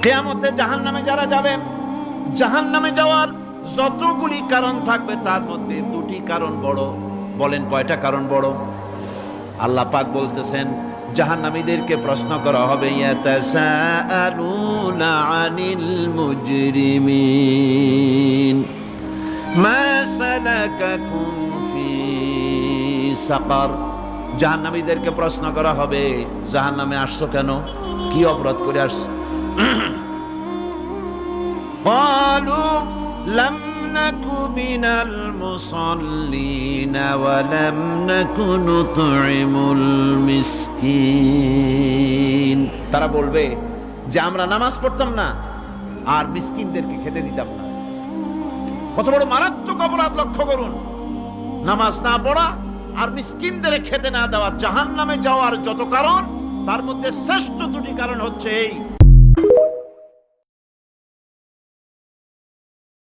কিয়ামতে জাহান্নামে যারা যাবেন, জাহান্নামে যাওয়ার যতগুলি কারণ থাকবে তার মধ্যে দুটি কারণ বড়। বলেন কয়টা কারণ বড়? আল্লাহ পাক বলতেছেন জাহান্নামীদেরকে প্রশ্ন করা হবে, ইয়াতাসাআলুনা আনিল মুজরিমিন মা সালাকাকুম ফি সাকার। জাহান্নামীদেরকে প্রশ্ন করা হবে, জাহান্নামে আসছো কেন, কি অপরাধ করে আসছো? ক্বালু লাম নাকু মিনাল মুসাল্লিন ওয়া লাম নাকু নুতঈমুল মিসকিন। তারা বলবে যে আমরা নামাজ পড়তাম না আর মিসকিনদেরকে খেতে দিতাম না। কত বড় মারাত্মক অপরাধ লক্ষ্য করুন। নামাজ না পড়া আর মিসকিনদের খেতে না দেওয়া জাহান্নামে যাওয়ার যত কারণ, তার মধ্যে শ্রেষ্ঠ দুটি কারণ হচ্ছে এই